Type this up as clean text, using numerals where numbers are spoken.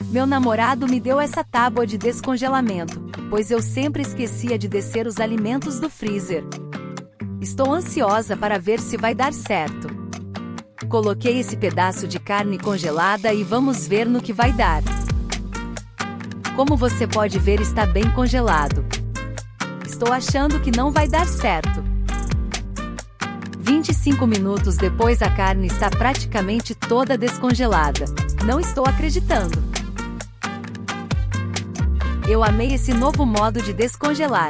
Meu namorado me deu essa tábua de descongelamento, pois eu sempre esquecia de descer os alimentos do freezer. Estou ansiosa para ver se vai dar certo. Coloquei esse pedaço de carne congelada e vamos ver no que vai dar. Como você pode ver, está bem congelado. Estou achando que não vai dar certo. 25 minutos depois a carne está praticamente toda descongelada. Não estou acreditando. Eu amei esse novo modo de descongelar.